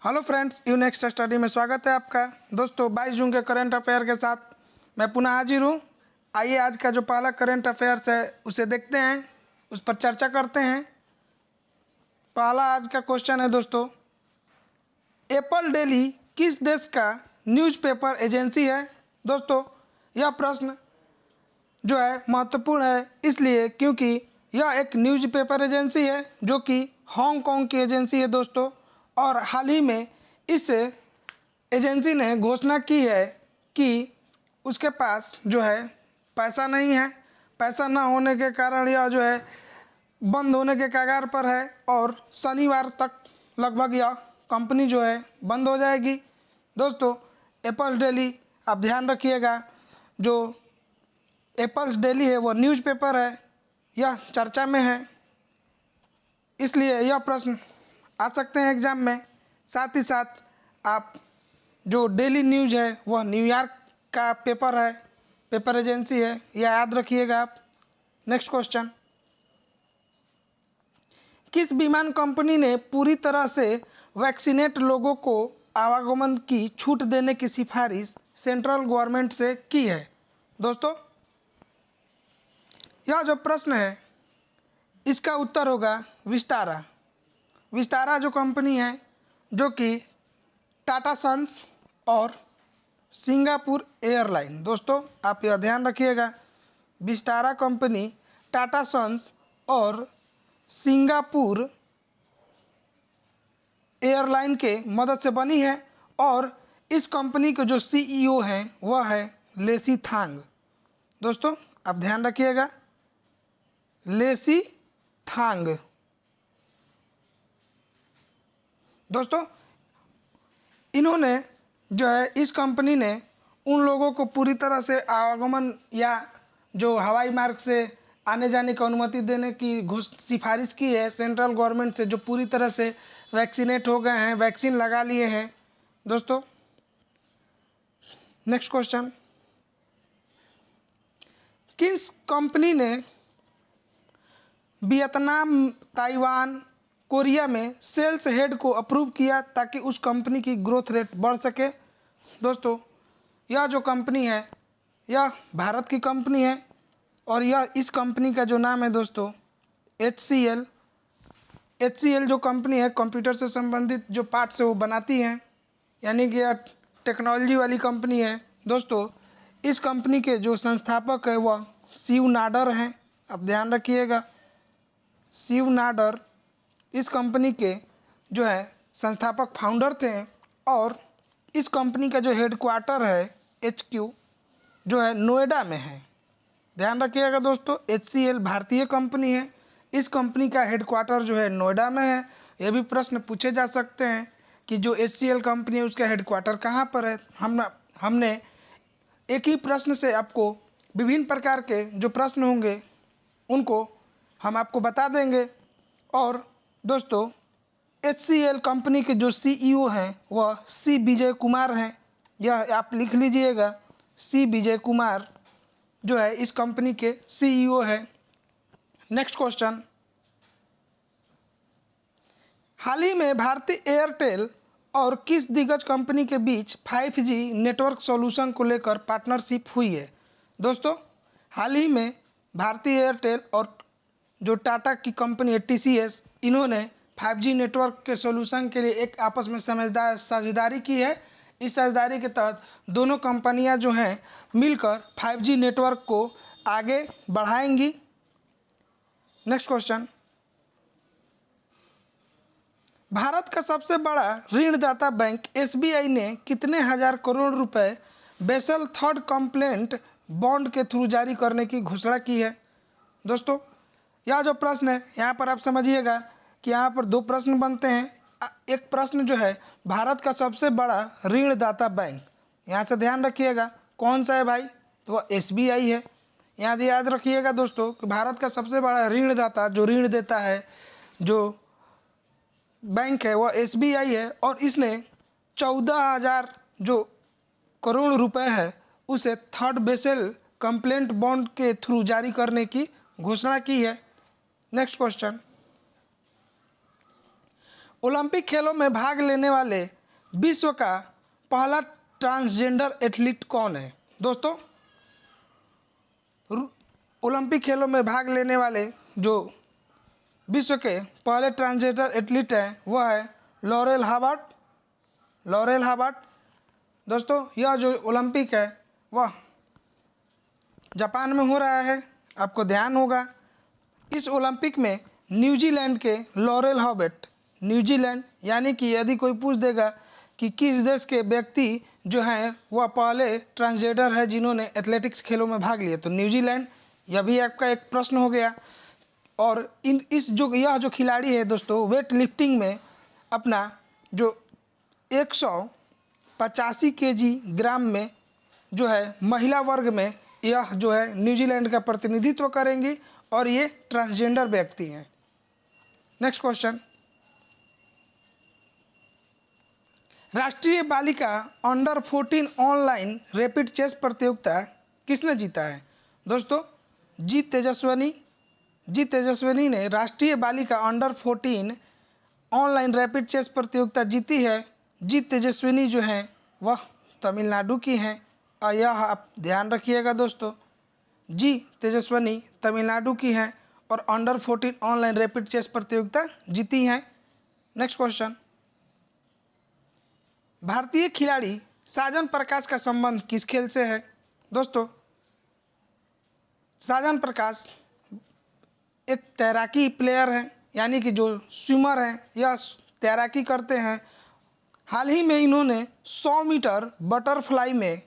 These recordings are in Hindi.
Hello friends, you next study में स्वागत है आपका। दोस्तों 22 जून के करंट अफेयर के साथ मैं पुनः हाजिर हूँ। आइए आज का जो पहला करंट अफेयर्स है उसे देखते हैं, उस पर चर्चा करते हैं। पहला आज का क्वेश्चन है दोस्तों, एप्पल डेली किस देश का न्यूज़पेपर एजेंसी है। दोस्तों यह प्रश्न जो है महत्वपूर्ण है, इसलिए क्योंकि यह एक न्यूज़पेपर एजेंसी है जो कि हांगकांग की एजेंसी है दोस्तों। और हाल ही में इस एजेंसी ने घोषणा की है कि उसके पास जो है पैसा नहीं है। पैसा न होने के कारण यह जो है बंद होने के कगार पर है और शनिवार तक लगभग यह कंपनी जो है बंद हो जाएगी। दोस्तों एप्पल डेली आप ध्यान रखिएगा, जो एप्पल्स डेली है वो न्यूज़पेपर है, यह चर्चा में है, इसलिए यह प्रश्न आ सकते हैं एग्जाम में। साथ ही साथ आप जो डेली न्यूज़ है वह न्यूयॉर्क का पेपर है, पेपर एजेंसी है, यह याद रखिएगा आप। नेक्स्ट क्वेश्चन, किस विमान कंपनी ने पूरी तरह से वैक्सीनेट लोगों को आवागमन की छूट देने की सिफारिश सेंट्रल गवर्नमेंट से की है। दोस्तों यह जो प्रश्न है इसका उत्तर होगा विस्तारा। विस्तारा जो कंपनी है जो कि टाटा सन्स और सिंगापुर एयरलाइन, दोस्तों आप यह ध्यान रखिएगा, विस्तारा कंपनी टाटा सन्स और सिंगापुर एयरलाइन के मदद से बनी है। और इस कंपनी के जो सीईओ हैं वह है लेसी थांग। दोस्तों आप ध्यान रखिएगा, लेसी थांग। दोस्तों इन्होंने जो है इस कंपनी ने उन लोगों को पूरी तरह से आवागमन या जो हवाई मार्ग से आने जाने की अनुमति देने की सिफारिश की है सेंट्रल गवर्नमेंट से, जो पूरी तरह से वैक्सीनेट हो गए हैं, वैक्सीन लगा लिए हैं। दोस्तों नेक्स्ट क्वेश्चन, किस कंपनी ने वियतनाम, ताइवान, कोरिया में सेल्स हेड को अप्रूव किया ताकि उस कंपनी की ग्रोथ रेट बढ़ सके। दोस्तों यह जो कंपनी है यह भारत की कंपनी है और यह इस कंपनी का जो नाम है दोस्तों HCL। HCL जो कंपनी है कंप्यूटर से संबंधित जो पार्ट्स है वो बनाती है, यानी कि यह टेक्नोलॉजी वाली कंपनी है। दोस्तों इस कंपनी के जो संस्थापक है वह शिव नाडर हैं, आप ध्यान रखिएगा, शिव नाडर इस कंपनी के जो है संस्थापक फाउंडर थे। और इस कंपनी का जो हेडक्वार्टर है HQ जो है नोएडा में है। ध्यान रखिएगा दोस्तों, HCL भारतीय कंपनी है, इस कंपनी का हेडक्वार्टर जो है नोएडा में है। यह भी प्रश्न पूछे जा सकते हैं कि जो HCL कंपनी है उसका हेडक्वार्टर कहाँ पर है। हमने एक ही प्रश्न से आपको विभिन्न प्रकार के जो प्रश्न होंगे उनको हम आपको बता देंगे। और दोस्तों HCL कंपनी के जो CEO हैं वह C विजय कुमार हैं, यह आप लिख लीजिएगा, C विजय कुमार जो है इस कंपनी के CEO है। नेक्स्ट क्वेश्चन, हाल ही में भारतीय एयरटेल और किस दिग्गज कंपनी के बीच 5G नेटवर्क सॉल्यूशन को लेकर पार्टनरशिप हुई है। दोस्तों हाल ही में भारतीय एयरटेल और जो टाटा की कंपनी है TCS, इन्होंने 5G नेटवर्क के सॉल्यूशन के लिए एक आपस में साझेदारी की है। इस साझेदारी के तहत दोनों कंपनियां जो हैं मिलकर 5G नेटवर्क को आगे बढ़ाएंगी। नेक्स्ट क्वेश्चन, भारत का सबसे बड़ा ऋणदाता बैंक SBI ने कितने हजार करोड़ रुपए बेसल थर्ड कंप्लेंट बॉन्ड के थ्रू जारी करने की घोषणा की है। दोस्तों यह जो प्रश्न है यहाँ पर आप समझिएगा कि यहाँ पर दो प्रश्न बनते हैं। एक प्रश्न जो है भारत का सबसे बड़ा ऋणदाता बैंक, यहाँ से ध्यान रखिएगा कौन सा है भाई, तो वह SBI है। यहाँ याद रखिएगा दोस्तों कि भारत का सबसे बड़ा ऋणदाता जो ऋण देता है जो बैंक है वह SBI है और इसने 14,000 जो करोड़ रुपए है उसे थर्ड बेसल कंप्लेंट बॉन्ड के थ्रू जारी करने की घोषणा की है। नेक्स्ट क्वेश्चन, ओलंपिक खेलों में भाग लेने वाले विश्व का पहला ट्रांसजेंडर एथलीट कौन है? दोस्तों, ओलंपिक खेलों में भाग लेने वाले जो विश्व के पहले ट्रांसजेंडर एथलीट हैं वह है लॉरेल हार्बर्ट। लॉरेल हार्बर्ट। दोस्तों, यह जो ओलंपिक है वह जापान में हो रहा है। आपको ध्यान होगा इस ओलंपिक में न्यूजीलैंड के लॉरेल हार्बर्ट, न्यूजीलैंड, यानी कि यदि कोई पूछ देगा कि किस देश के व्यक्ति जो हैं वह पहले ट्रांसजेंडर है जिन्होंने एथलेटिक्स खेलों में भाग लिया, तो न्यूजीलैंड। यह भी आपका एक प्रश्न हो गया। और यह जो खिलाड़ी है दोस्तों, वेट लिफ्टिंग में अपना जो 185 केजी ग्राम में जो है महिला वर्ग में यह जो है न्यूजीलैंड का प्रतिनिधित्व करेंगी और ये ट्रांसजेंडर व्यक्ति हैं। नेक्स्ट क्वेश्चन, राष्ट्रीय बालिका अंडर 14 ऑनलाइन रैपिड चेस प्रतियोगिता किसने जीता है? दोस्तों, जी तेजस्विनी ने राष्ट्रीय बालिका अंडर 14 ऑनलाइन रैपिड चेस प्रतियोगिता जीती है। जी तेजस्विनी जो हैं वह तमिलनाडु की हैं और यह आप ध्यान रखिएगा दोस्तों, जी तेजस्विनी तमिलनाडु की हैं और अंडर 14 ऑनलाइन रैपिड चेस प्रतियोगिता जीती हैं। नेक्स्ट क्वेश्चन, भारतीय खिलाड़ी साजन प्रकाश का संबंध किस खेल से है? दोस्तों, साजन प्रकाश एक तैराकी प्लेयर हैं, यानी कि जो स्विमर हैं, यह तैराकी करते हैं। हाल ही में इन्होंने 100 मीटर बटरफ्लाई में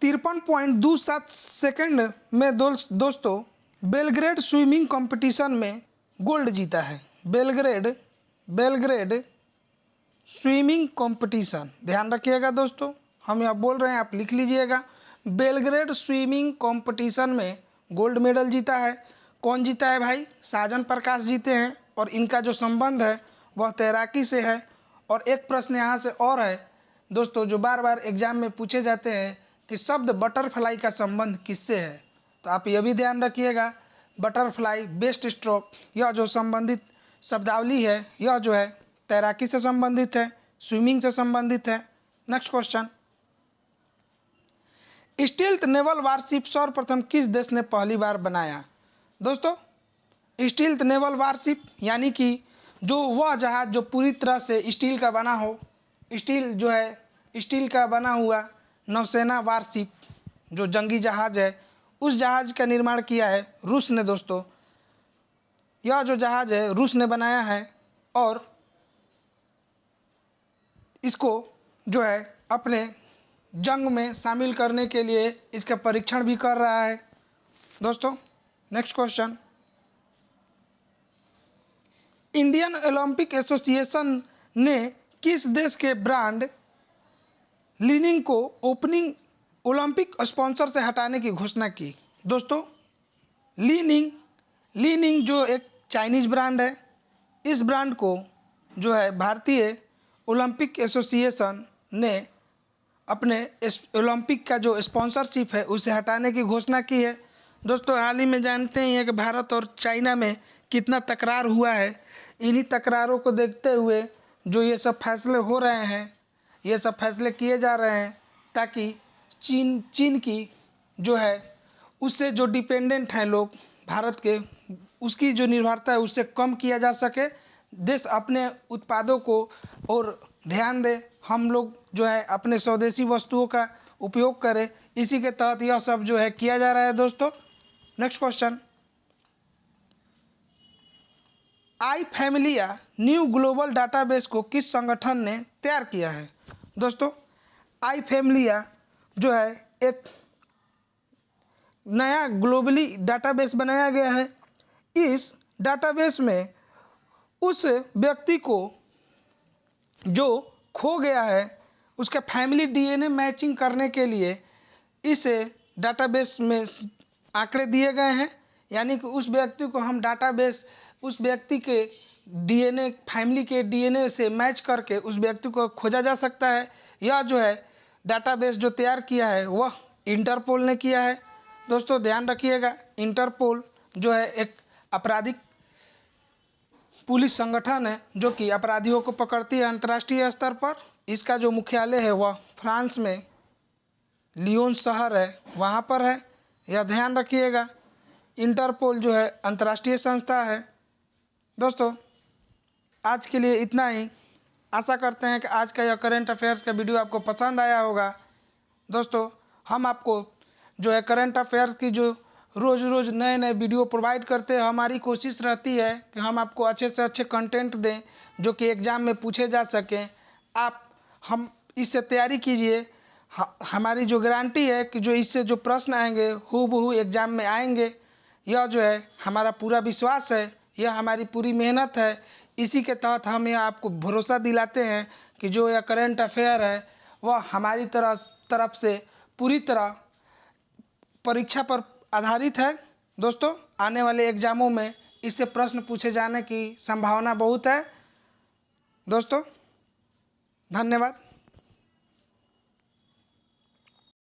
53.27 सेकंड में दोस्तों बेलग्रेड स्विमिंग कंपटीशन में गोल्ड जीता है। बेलग्रेड स्विमिंग कंपटीशन, ध्यान रखिएगा दोस्तों, हम यहाँ बोल रहे हैं, आप लिख लीजिएगा। बेलग्रेड स्विमिंग कंपटीशन में गोल्ड मेडल जीता है। कौन जीता है भाई? साजन प्रकाश जीते हैं और इनका जो संबंध है वह तैराकी से है। और एक प्रश्न यहाँ से और है दोस्तों, जो बार बार एग्जाम में पूछे जाते हैं कि शब्द बटरफ्लाई का संबंध किससे है, तो आप यह भी ध्यान रखिएगा। बटरफ्लाई, बेस्ट स्ट्रोक, यह जो संबंधित शब्दावली है यह जो है तैराकी से संबंधित है, स्विमिंग से संबंधित है। Next question, stealth naval warship सर्वप्रथम किस देश ने पहली बार बनाया? दोस्तों, स्टील्थ नेवल वारशिप यानी कि जो वह जहाज जो पूरी तरह से स्टील का बना हो, स्टील का बना हुआ नौसेना वारशिप जो जंगी जहाज है, उस जहाज का निर्माण किया है रूस ने। दोस्तों, यह जो जहाज है रूस ने बनाया है और इसको जो है अपने जंग में शामिल करने के लिए इसका परीक्षण भी कर रहा है। दोस्तों, next question, Indian Olympic association ने किस देश के ब्रांड लीनिंग को ओपनिंग ओलंपिक स्पॉन्सर से हटाने की घोषणा की? दोस्तों, लीनिंग जो एक चाइनीज ब्रांड है, इस ब्रांड को जो है भारतीय ओलंपिक एसोसिएशन ने अपने ओलंपिक का जो स्पॉन्सरशिप है उसे हटाने की घोषणा की है। दोस्तों, हाल ही में जानते ही हैं कि भारत और चाइना में कितना तकरार हुआ है। इन्हीं तकरारों को देखते हुए जो ये सब फैसले हो रहे हैं, ये सब फैसले किए जा रहे हैं ताकि चीन की जो है उससे जो डिपेंडेंट हैं लोग भारत के, उसकी जो निर्भरता है उससे कम किया जा सके। देश अपने उत्पादों को और ध्यान दे, हम लोग जो है अपने स्वदेशी वस्तुओं का उपयोग करें, इसी के तहत यह सब जो है किया जा रहा है। दोस्तों, नेक्स्ट क्वेश्चन, आई फैमिलिया न्यू ग्लोबल डाटाबेस को किस संगठन ने तैयार किया है? दोस्तों, आई फैमिलिया जो है एक नया ग्लोबली डाटाबेस बनाया गया है। इस डाटाबेस में उस व्यक्ति को जो खो गया है उसका फैमिली डीएनए मैचिंग करने के लिए इस डाटाबेस में आंकड़े दिए गए हैं, यानी कि उस व्यक्ति को हम डाटाबेस उस व्यक्ति के डीएनए, फैमिली के डीएनए से मैच करके उस व्यक्ति को खोजा जा सकता है। यह जो है डाटाबेस जो तैयार किया है वह इंटरपोल ने किया है। दोस्तों, ध्यान रखिएगा, इंटरपोल जो है एक आपराधिक पुलिस संगठन है जो कि अपराधियों को पकड़ती है अंतर्राष्ट्रीय स्तर पर। इसका जो मुख्यालय है वह फ्रांस में लियोन शहर है वहाँ पर है, यह ध्यान रखिएगा। इंटरपोल जो है अंतर्राष्ट्रीय संस्था है। दोस्तों आज के लिए इतना ही। आशा करते हैं कि आज का यह करंट अफेयर्स का वीडियो आपको पसंद आया होगा। दोस्तों हम आपको जो है करंट अफेयर्स की जो रोज़ रोज़ नए नए वीडियो प्रोवाइड करते हैं। हमारी कोशिश रहती है कि हम आपको अच्छे से अच्छे कंटेंट दें जो कि एग्ज़ाम में पूछे जा सकें। आप हम इससे तैयारी कीजिए। हमारी जो गारंटी है कि जो इससे जो प्रश्न आएंगे हूबहू एग्ज़ाम में आएंगे, यह जो है हमारा पूरा विश्वास है, यह हमारी पूरी मेहनत है। इसी के तहत हम यह आपको भरोसा दिलाते हैं कि जो यह करंट अफेयर है वह हमारी तरफ से पूरी तरह परीक्षा पर आधारित है। दोस्तों आने वाले एग्ज़ामों में इससे प्रश्न पूछे जाने की संभावना बहुत है। दोस्तों धन्यवाद।